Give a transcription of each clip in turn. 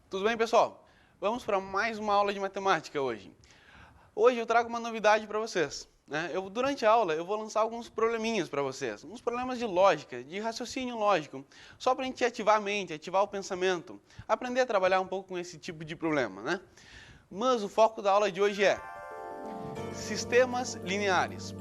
Tudo bem, pessoal? Vamos para mais uma aula de matemática hoje. Hoje eu trago uma novidade para vocês, né? Durante a aula eu vou lançar alguns probleminhas para vocês, uns problemas de lógica, de raciocínio lógico, só para a gente ativar a mente, ativar o pensamento, aprender a trabalhar um pouco com esse tipo de problema, né? Mas o foco da aula de hoje é sistemas lineares.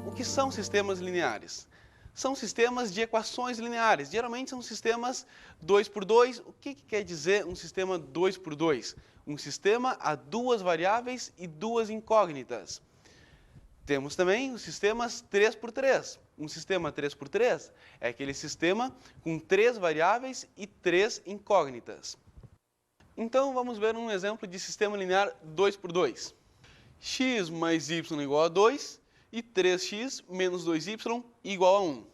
O que são sistemas lineares? São sistemas de equações lineares. Geralmente são sistemas 2 por 2. O que quer dizer um sistema 2 por 2? Um sistema a duas variáveis e duas incógnitas. Temos também os sistemas 3 por 3. Um sistema 3 por 3 é aquele sistema com 3 variáveis e 3 incógnitas. Então vamos ver um exemplo de sistema linear 2 por 2. X mais y igual a 2 e 3x menos 2y igual a 1.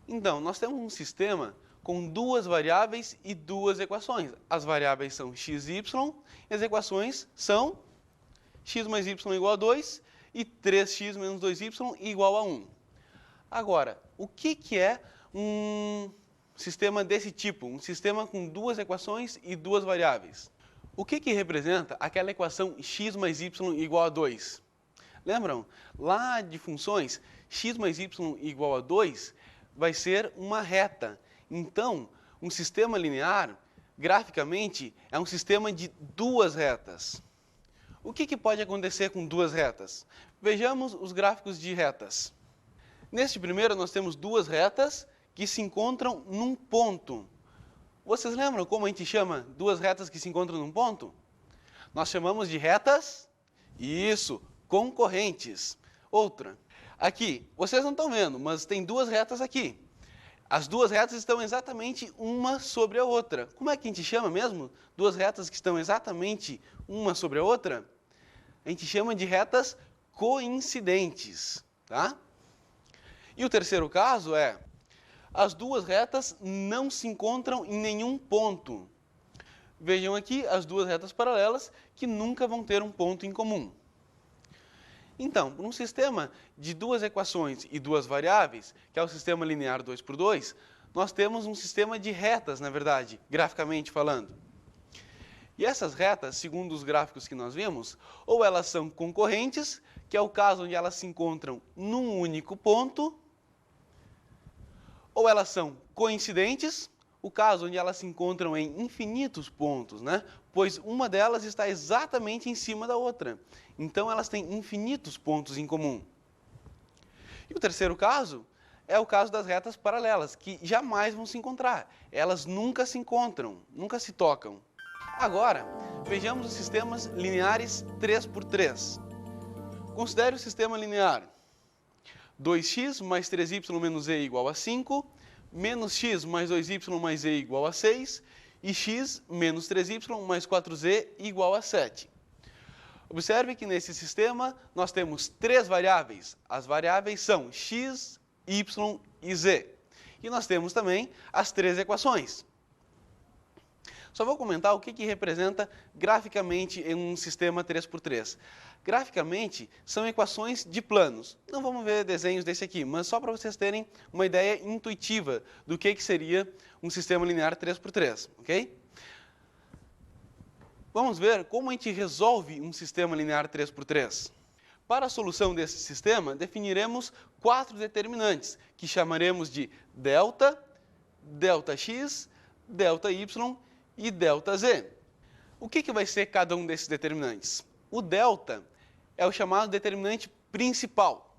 Então, nós temos um sistema com duas variáveis e duas equações. As variáveis são x e y, e as equações são x mais y igual a 2 e 3x menos 2y igual a 1. Agora, o que é um sistema desse tipo? Um sistema com duas equações e duas variáveis. O que representa aquela equação x mais y igual a 2? Lembram? Lá de funções, x mais y igual a 2 vai ser uma reta. Então, um sistema linear, graficamente, é um sistema de duas retas. O que pode acontecer com duas retas? Vejamos os gráficos de retas. Neste primeiro, nós temos duas retas que se encontram num ponto. Vocês lembram como a gente chama duas retas que se encontram num ponto? Nós chamamos de retas, isso, concorrentes. Outra, aqui, vocês não estão vendo, mas tem duas retas aqui. As duas retas estão exatamente uma sobre a outra. Como é que a gente chama mesmo? Duas retas que estão exatamente uma sobre a outra? A gente chama de retas coincidentes, tá? E o terceiro caso é, as duas retas não se encontram em nenhum ponto. Vejam aqui as duas retas paralelas que nunca vão ter um ponto em comum. Então, num sistema de duas equações e duas variáveis, que é o sistema linear 2 por 2, nós temos um sistema de retas, na verdade, graficamente falando. E essas retas, segundo os gráficos que nós vimos, ou elas são concorrentes, que é o caso onde elas se encontram num único ponto, ou elas são coincidentes, o caso onde elas se encontram em infinitos pontos, né? Pois uma delas está exatamente em cima da outra. Então, elas têm infinitos pontos em comum. E o terceiro caso é o caso das retas paralelas, que jamais vão se encontrar. Elas nunca se encontram, nunca se tocam. Agora, vejamos os sistemas lineares 3 por 3. Considere o sistema linear 2x mais 3y menos z igual a 5, menos x mais 2y mais z igual a 6, e x menos 3y mais 4z igual a 7. Observe que nesse sistema nós temos três variáveis. As variáveis são x, y e z. E nós temos também as três equações. Só vou comentar o que representa graficamente em um sistema 3 por 3. Graficamente, são equações de planos. Não vamos ver desenhos desse aqui, mas só para vocês terem uma ideia intuitiva do que seria um sistema linear 3 por 3, ok? Vamos ver como a gente resolve um sistema linear 3 por 3. Para a solução desse sistema, definiremos quatro determinantes, que chamaremos de delta, delta x, delta y e delta z. O que vai ser cada um desses determinantes? O delta é o chamado determinante principal.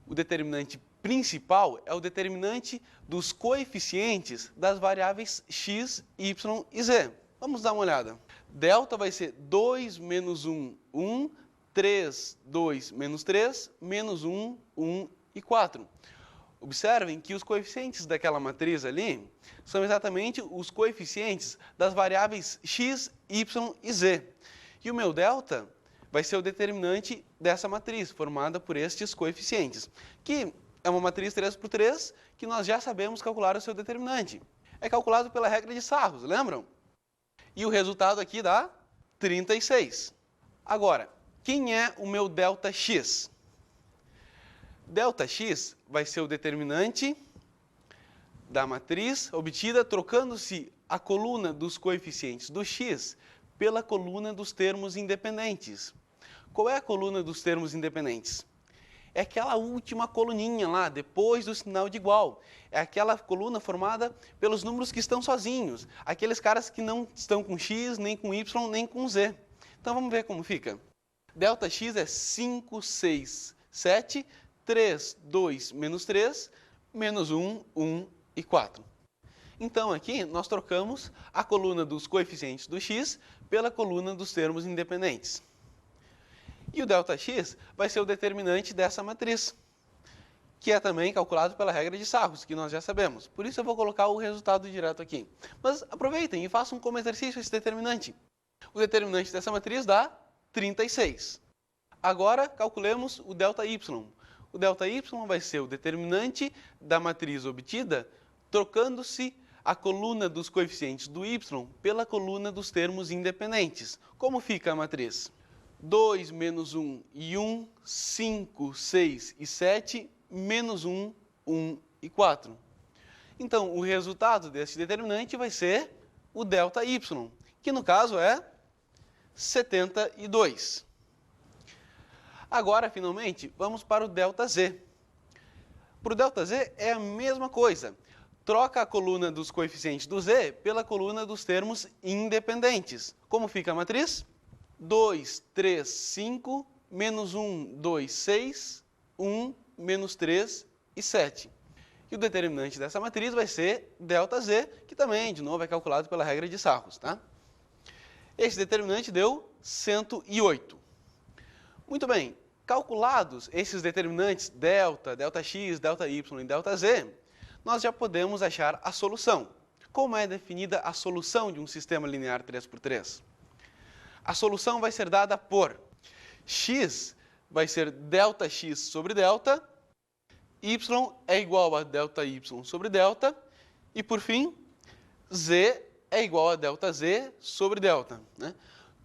O determinante principal é o determinante dos coeficientes das variáveis x, y e z. Vamos dar uma olhada. Delta vai ser 2 menos 1, 1, 3, 2 menos 3, menos 1, 1 e 4. Observem que os coeficientes daquela matriz ali são exatamente os coeficientes das variáveis x, y e z. E o meu delta vai ser o determinante dessa matriz, formada por estes coeficientes, que é uma matriz 3 por 3, que nós já sabemos calcular o seu determinante. É calculado pela regra de Sarros, lembram? E o resultado aqui dá 36. Agora, quem é o meu delta x? Delta x vai ser o determinante da matriz obtida trocando-se a coluna dos coeficientes do x pela coluna dos termos independentes. Qual é a coluna dos termos independentes? É aquela última coluninha lá, depois do sinal de igual. É aquela coluna formada pelos números que estão sozinhos, aqueles caras que não estão com x, nem com y, nem com z. Então vamos ver como fica. Delta x é 5, 6, 7, 3, 2, menos 3, menos 1, 1 e 4. Então aqui nós trocamos a coluna dos coeficientes do x pela coluna dos termos independentes. E o ΔX vai ser o determinante dessa matriz, que é também calculado pela regra de Sarros, que nós já sabemos. Por isso eu vou colocar o resultado direto aqui. Mas aproveitem e façam como exercício esse determinante. O determinante dessa matriz dá 36. Agora calculemos o ΔY. O ΔY vai ser o determinante da matriz obtida, trocando-se a coluna dos coeficientes do y pela coluna dos termos independentes. Como fica a matriz? 2, menos 1 e 1, 5, 6 e 7, menos 1, 1 e 4. Então, o resultado desse determinante vai ser o ΔY, que no caso é 72. Agora, finalmente, vamos para o ΔZ. Para o ΔZ é a mesma coisa. Troca a coluna dos coeficientes do z pela coluna dos termos independentes. Como fica a matriz? 2, 3, 5, menos 1, 2, 6, 1, menos 3 e 7. E o determinante dessa matriz vai ser ΔZ, que também, de novo, é calculado pela regra de Sarros, tá? Esse determinante deu 108. Muito bem, calculados esses determinantes delta, ΔX, ΔY e ΔZ, nós já podemos achar a solução. Como é definida a solução de um sistema linear 3×3? A solução vai ser dada por x vai ser ΔX sobre delta, y é igual a ΔY sobre delta, e por fim, z é igual a ΔZ sobre delta, né?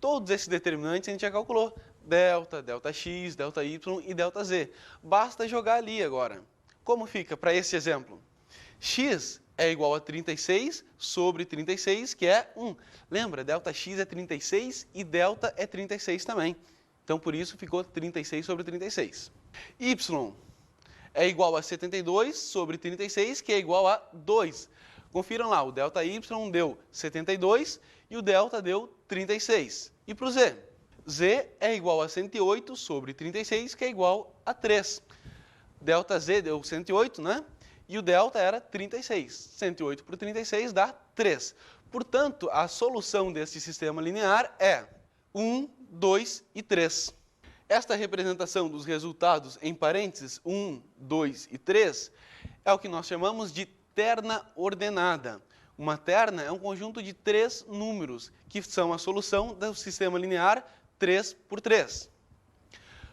Todos esses determinantes a gente já calculou. Delta, ΔX, ΔY e ΔZ. Basta jogar ali agora. Como fica para esse exemplo? X é igual a 36 sobre 36, que é 1. Lembra, ΔX é 36 e delta é 36 também. Então, por isso, ficou 36 sobre 36. Y é igual a 72 sobre 36, que é igual a 2. Confiram lá, o ΔY deu 72 e o delta deu 36. E para o Z? Z é igual a 108 sobre 36, que é igual a 3. ΔZ deu 108, né? E o delta era 36. 108 por 36 dá 3. Portanto, a solução desse sistema linear é 1, 2 e 3. Esta representação dos resultados em parênteses 1, 2 e 3 é o que nós chamamos de terna ordenada. Uma terna é um conjunto de 3 números, que são a solução do sistema linear 3×3.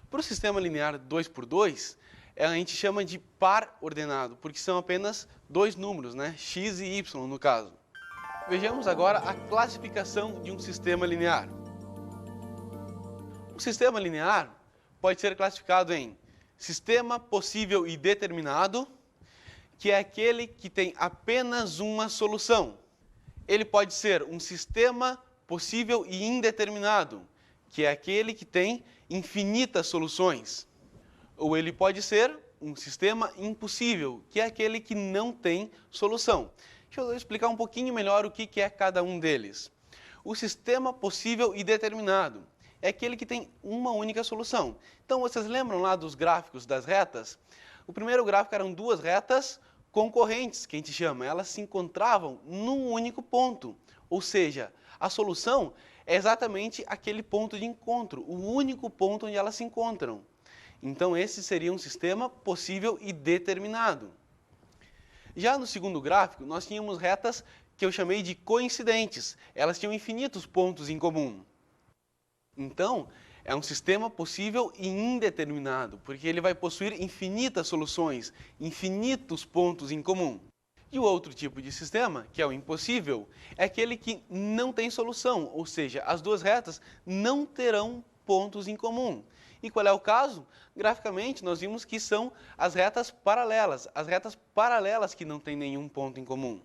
Para o sistema linear 2×2, a gente chama de par ordenado, porque são apenas 2 números, né? X e Y no caso. Vejamos agora a classificação de um sistema linear. Um sistema linear pode ser classificado em sistema possível e determinado, que é aquele que tem apenas uma solução. Ele pode ser um sistema possível e indeterminado, que é aquele que tem infinitas soluções. Ou ele pode ser um sistema impossível, que é aquele que não tem solução. Deixa eu explicar um pouquinho melhor o que é cada um deles. O sistema possível e determinado é aquele que tem uma única solução. Então, vocês lembram lá dos gráficos das retas? O primeiro gráfico eram 2 retas concorrentes, que a gente chama. Elas se encontravam num único ponto. Ou seja, a solução é exatamente aquele ponto de encontro, o único ponto onde elas se encontram. Então, esse seria um sistema possível e determinado. Já no segundo gráfico, nós tínhamos retas que eu chamei de coincidentes. Elas tinham infinitos pontos em comum. Então, é um sistema possível e indeterminado, porque ele vai possuir infinitas soluções, infinitos pontos em comum. E o outro tipo de sistema, que é o impossível, é aquele que não tem solução, ou seja, as duas retas não terão pontos em comum. E qual é o caso? Graficamente, nós vimos que são as retas paralelas que não têm nenhum ponto em comum.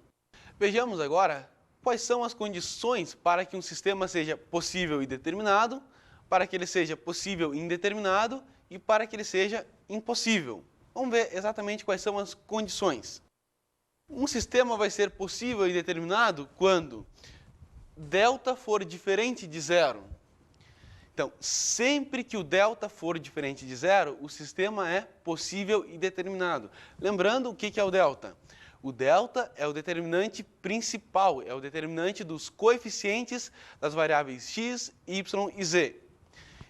Vejamos agora quais são as condições para que um sistema seja possível e determinado, para que ele seja possível e indeterminado e para que ele seja impossível. Vamos ver exatamente quais são as condições. Um sistema vai ser possível e determinado quando delta for diferente de zero. Então, sempre que o delta for diferente de zero, o sistema é possível e determinado. Lembrando o que é o delta? O delta é o determinante principal, é o determinante dos coeficientes das variáveis x, y e z.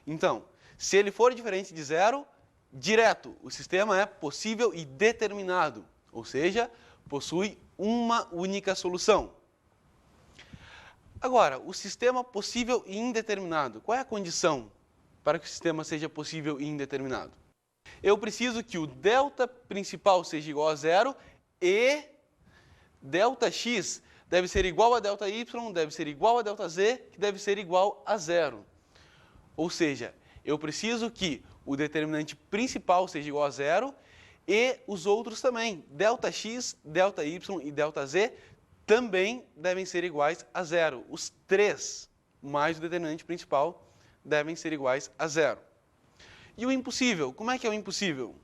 Então, se ele for diferente de zero, direto, o sistema é possível e determinado, ou seja, possui uma única solução. Agora, o sistema possível e indeterminado, qual é a condição para que o sistema seja possível e indeterminado? Eu preciso que o delta principal seja igual a zero e delta x deve ser igual a delta y, deve ser igual a delta z, que deve ser igual a zero. Ou seja, eu preciso que o determinante principal seja igual a zero e os outros também, delta x, delta y e delta z, também devem ser iguais a zero. Os três, mais o determinante principal, devem ser iguais a zero. E o impossível? Como é que é o impossível?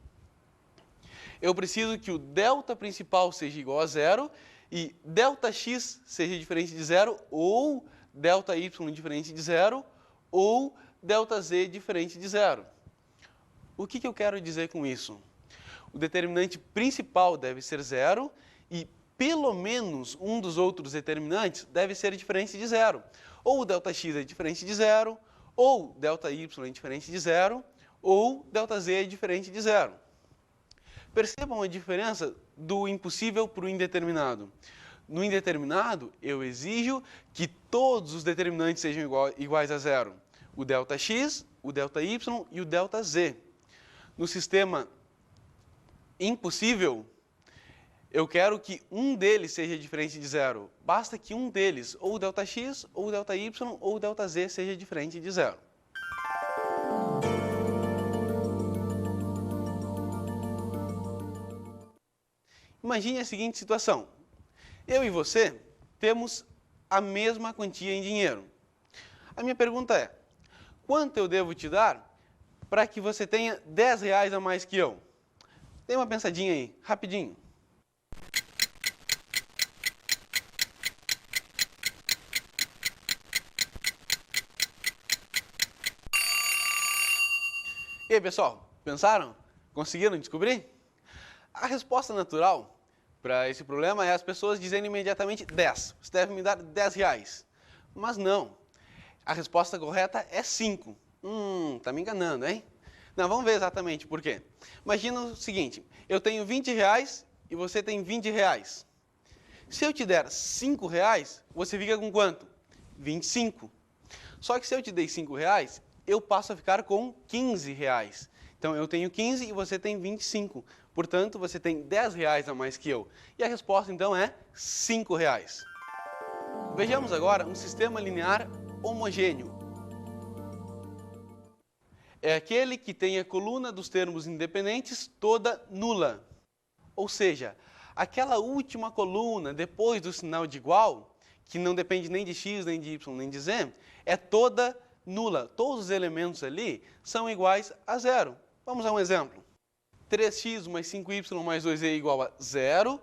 Eu preciso que o delta principal seja igual a zero e delta x seja diferente de zero, ou delta y diferente de zero, ou delta z diferente de zero. O que eu quero dizer com isso? O determinante principal deve ser zero e pelo menos um dos outros determinantes deve ser diferente de zero. Ou o delta x é diferente de zero, ou delta y é diferente de zero, ou delta z é diferente de zero. Percebam a diferença do impossível para o indeterminado. No indeterminado, eu exijo que todos os determinantes sejam iguais a zero. O delta x, o delta y e o delta z. No sistema impossível, eu quero que um deles seja diferente de zero. Basta que um deles, ou o delta x, ou o delta y, ou o delta z, seja diferente de zero. Imagine a seguinte situação. Eu e você temos a mesma quantia em dinheiro. A minha pergunta é, quanto eu devo te dar para que você tenha 10 reais a mais que eu? Dê uma pensadinha aí, rapidinho. E aí, pessoal, pensaram? Conseguiram descobrir? A resposta natural para esse problema é as pessoas dizendo imediatamente 10. Você deve me dar 10 reais. Mas não. A resposta correta é 5. Tá me enganando, hein? Não, vamos ver exatamente por quê. Imagina o seguinte, eu tenho 20 reais e você tem 20 reais. Se eu te der 5 reais, você fica com quanto? 25. Só que se eu te dei 5 reais, eu passo a ficar com 15 reais. Então, eu tenho 15 e você tem 25. Portanto, você tem 10 reais a mais que eu. E a resposta, então, é 5 reais. Vejamos agora um sistema linear homogêneo. É aquele que tem a coluna dos termos independentes toda nula. Ou seja, aquela última coluna depois do sinal de igual, que não depende nem de x, nem de y, nem de z, é toda nula. Todos os elementos ali são iguais a zero. Vamos a um exemplo. 3x mais 5y mais 2z igual a zero,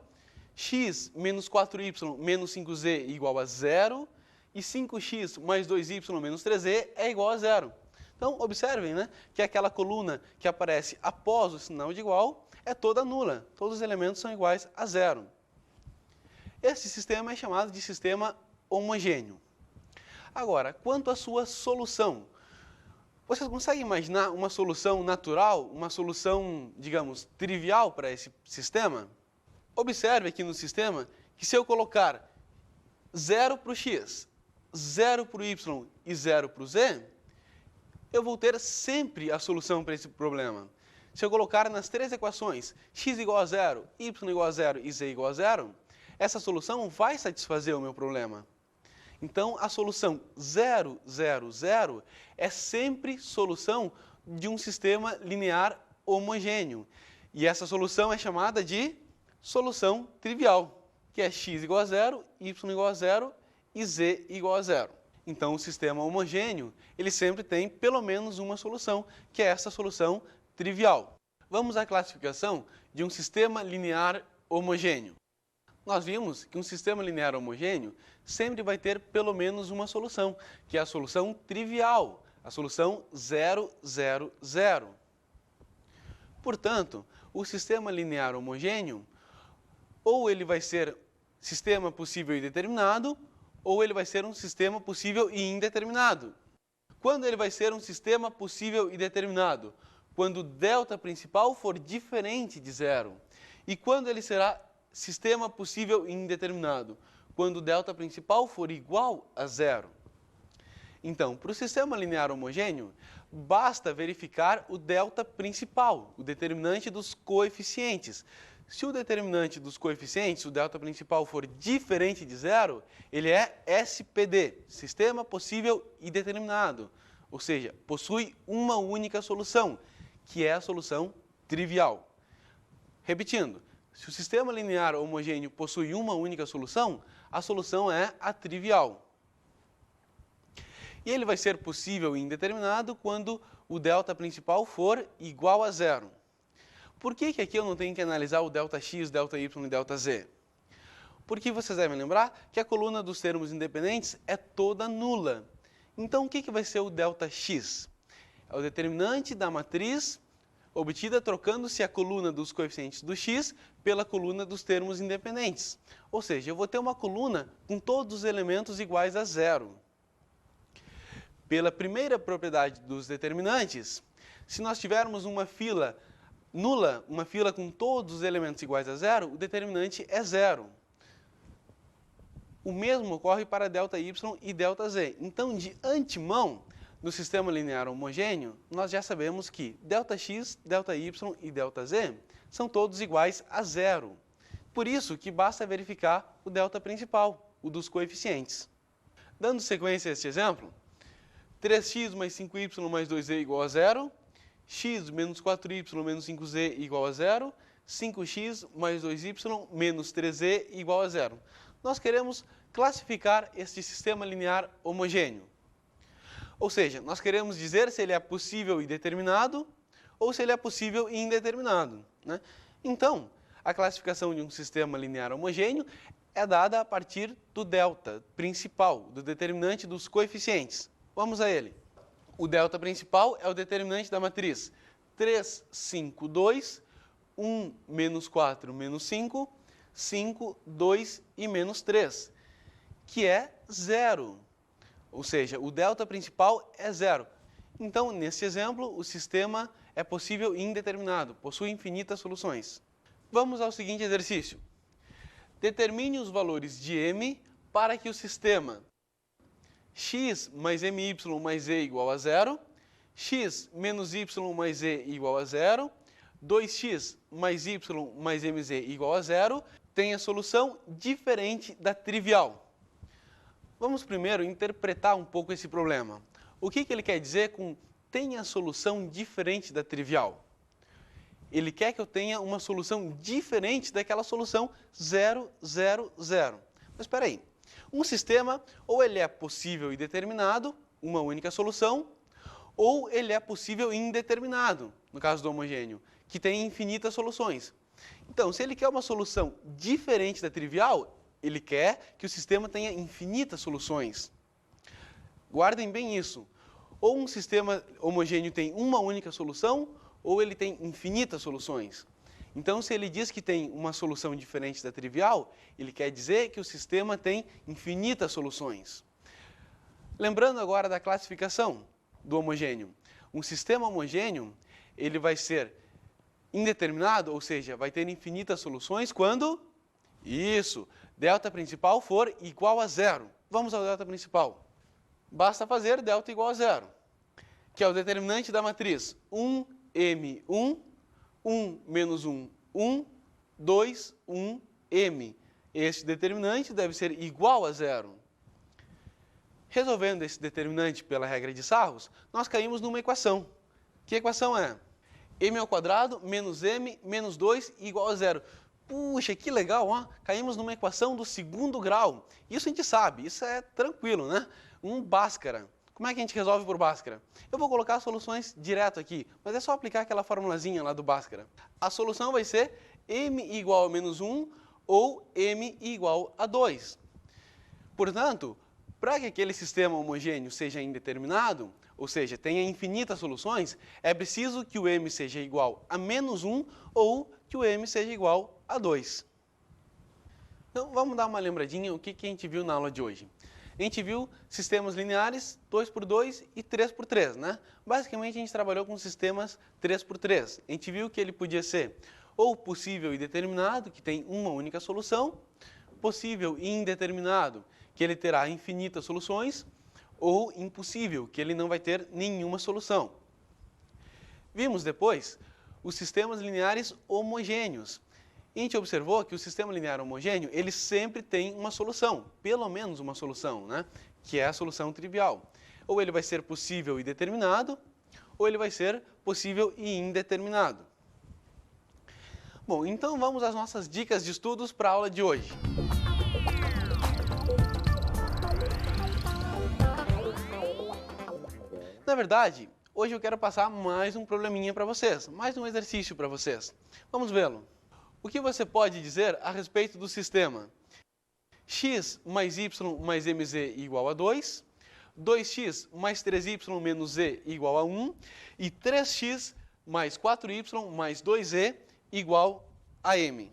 x menos 4y menos 5z igual a zero, e 5x mais 2y menos 3z é igual a zero. Então, observem, né, que aquela coluna que aparece após o sinal de igual é toda nula. Todos os elementos são iguais a zero. Esse sistema é chamado de sistema homogêneo. Agora, quanto à sua solução, vocês conseguem imaginar uma solução natural, uma solução, digamos, trivial para esse sistema? Observe aqui no sistema que se eu colocar 0 para o x, 0 para o y e 0 para o z, eu vou ter sempre a solução para esse problema. Se eu colocar nas três equações x igual a 0, y igual a 0 e z igual a 0, essa solução vai satisfazer o meu problema. Então, a solução 0, 0, 0 é sempre solução de um sistema linear homogêneo. E essa solução é chamada de solução trivial, que é x igual a 0, y igual a 0 e z igual a zero. Então, o sistema homogêneo, ele sempre tem pelo menos uma solução, que é essa solução trivial. Vamos à classificação de um sistema linear homogêneo. Nós vimos que um sistema linear homogêneo sempre vai ter pelo menos uma solução, que é a solução trivial, a solução 0, 0, 0. Portanto, o sistema linear homogêneo, ou ele vai ser sistema possível e determinado, ou ele vai ser um sistema possível e indeterminado. Quando ele vai ser um sistema possível e determinado? Quando o delta principal for diferente de zero. E quando ele será sistema possível e indeterminado? Quando o delta principal for igual a zero. Então, para o sistema linear homogêneo, basta verificar o delta principal, o determinante dos coeficientes. Se o determinante dos coeficientes, o delta principal, for diferente de zero, ele é SPD, sistema possível e determinado. Ou seja, possui uma única solução, que é a solução trivial. Repetindo, se o sistema linear homogêneo possui uma única solução, a solução é a trivial. E ele vai ser possível e indeterminado quando o delta principal for igual a zero. Por que aqui eu não tenho que analisar o ΔX, ΔY e ΔZ? Porque vocês devem lembrar que a coluna dos termos independentes é toda nula. Então, o que vai ser o ΔX? É o determinante da matriz obtida trocando-se a coluna dos coeficientes do x pela coluna dos termos independentes. Ou seja, eu vou ter uma coluna com todos os elementos iguais a zero. Pela primeira propriedade dos determinantes, se nós tivermos uma fila nula, uma fila com todos os elementos iguais a zero, o determinante é zero. O mesmo ocorre para ΔY e ΔZ. Então, de antemão, no sistema linear homogêneo, nós já sabemos que ΔX, ΔY e ΔZ são todos iguais a zero. Por isso que basta verificar o delta principal, o dos coeficientes. Dando sequência a este exemplo, 3x mais 5y mais 2z igual a zero, x menos 4y menos 5z igual a zero, 5x mais 2y menos 3z igual a zero. Nós queremos classificar este sistema linear homogêneo. Ou seja, nós queremos dizer se ele é possível e determinado ou se ele é possível e indeterminado, né? Então, a classificação de um sistema linear homogêneo é dada a partir do delta principal, do determinante dos coeficientes. Vamos a ele. O delta principal é o determinante da matriz 3, 5, 2, 1, menos 4, menos 5, 5, 2 e menos 3, que é zero. Ou seja, o delta principal é zero. Então, nesse exemplo, o sistema é possível e indeterminado, possui infinitas soluções. Vamos ao seguinte exercício. Determine os valores de m para que o sistema x mais my mais z igual a zero, x menos y mais z igual a zero, 2x mais y mais mz igual a zero, tenha solução diferente da trivial. Vamos primeiro interpretar um pouco esse problema. O que ele quer dizer com tenha solução diferente da trivial? Ele quer que eu tenha uma solução diferente daquela solução 0, 0, 0. Mas espera aí. Um sistema, ou ele é possível e determinado, uma única solução, ou ele é possível e indeterminado, no caso do homogêneo, que tem infinitas soluções. Então, se ele quer uma solução diferente da trivial, ele quer que o sistema tenha infinitas soluções. Guardem bem isso. Ou um sistema homogêneo tem uma única solução, ou ele tem infinitas soluções. Então, se ele diz que tem uma solução diferente da trivial, ele quer dizer que o sistema tem infinitas soluções. Lembrando agora da classificação do homogêneo. Um sistema homogêneo, ele vai ser indeterminado, ou seja, vai ter infinitas soluções quando? Isso, delta principal for igual a zero. Vamos ao delta principal. Basta fazer delta igual a zero, que é o determinante da matriz 1, m, 1, 1 menos 1, 1, 2, 1, m. Este determinante deve ser igual a zero. Resolvendo esse determinante pela regra de Sarros, nós caímos numa equação. Que equação é? M ao quadrado menos m menos 2 igual a zero. Puxa, que legal, ó. Caímos numa equação do segundo grau. Isso a gente sabe, isso é tranquilo, né? Um Bhaskara. Como é que a gente resolve por Bhaskara? Eu vou colocar soluções direto aqui, mas é só aplicar aquela formulazinha lá do Bhaskara. A solução vai ser m igual a menos 1 ou m igual a 2. Portanto, para que aquele sistema homogêneo seja indeterminado, ou seja, tenha infinitas soluções, é preciso que o m seja igual a menos 1 ou que o m seja igual a 2. Então, vamos dar uma lembradinha o que a gente viu na aula de hoje. A gente viu sistemas lineares 2x2 e 3x3, né? Basicamente, a gente trabalhou com sistemas 3x3. A gente viu que ele podia ser ou possível e determinado, que tem uma única solução, possível e indeterminado, que ele terá infinitas soluções, ou impossível, que ele não vai ter nenhuma solução. Vimos depois os sistemas lineares homogêneos. E a gente observou que o sistema linear homogêneo, ele sempre tem uma solução, pelo menos uma solução, né? Que é a solução trivial. Ou ele vai ser possível e determinado, ou ele vai ser possível e indeterminado. Bom, então vamos às nossas dicas de estudos para a aula de hoje. Na verdade, hoje eu quero passar mais um probleminha para vocês, mais um exercício para vocês. Vamos vê-lo. O que você pode dizer a respeito do sistema x mais y mais mz igual a 2, 2x mais 3y menos z igual a 1 e 3x mais 4y mais 2z igual a m?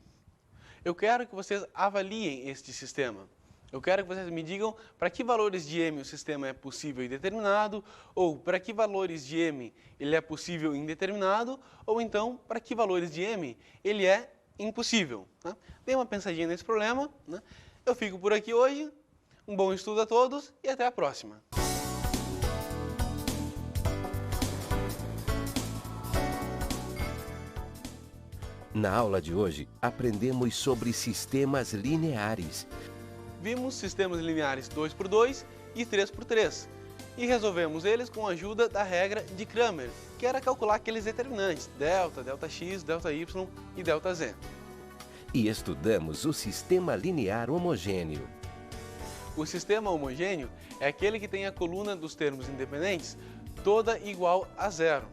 Eu quero que vocês avaliem este sistema. Eu quero que vocês me digam para que valores de m o sistema é possível e determinado, ou para que valores de m ele é possível e indeterminado, ou então para que valores de m ele é impossível. Né? Dê uma pensadinha nesse problema. Né? Eu fico por aqui hoje. Um bom estudo a todos e até a próxima. Na aula de hoje, aprendemos sobre sistemas lineares. Vimos sistemas lineares 2x2 e 3x3 e resolvemos eles com a ajuda da regra de Cramer, que era calcular aqueles determinantes, delta, ΔX, ΔY e ΔZ. E estudamos o sistema linear homogêneo. O sistema homogêneo é aquele que tem a coluna dos termos independentes toda igual a zero.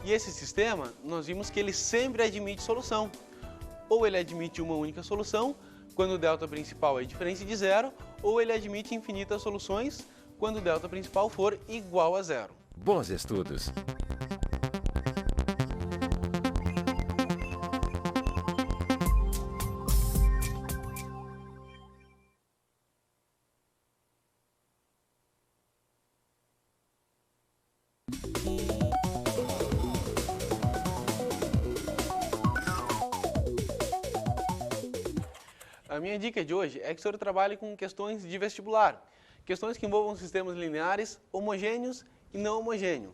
E esse sistema, nós vimos que ele sempre admite solução. Ou ele admite uma única solução, quando o delta principal é diferente de zero, ou ele admite infinitas soluções, quando o delta principal for igual a zero. Bons estudos! A minha dica de hoje é que o senhor trabalhe com questões de vestibular, questões que envolvam sistemas lineares homogêneos e não homogêneos,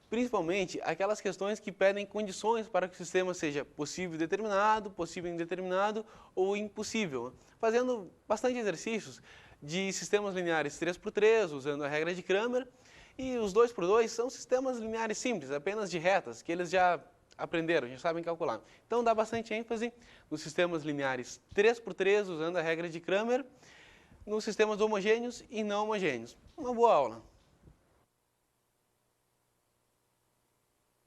principalmente aquelas questões que pedem condições para que o sistema seja possível e determinado, possível e indeterminado ou impossível, fazendo bastante exercícios de sistemas lineares 3x3, usando a regra de Cramer, e os 2x2 são sistemas lineares simples, apenas de retas, que eles já aprenderam, já sabem calcular. Então dá bastante ênfase nos sistemas lineares 3x3, usando a regra de Cramer, nos sistemas homogêneos e não homogêneos. Uma boa aula!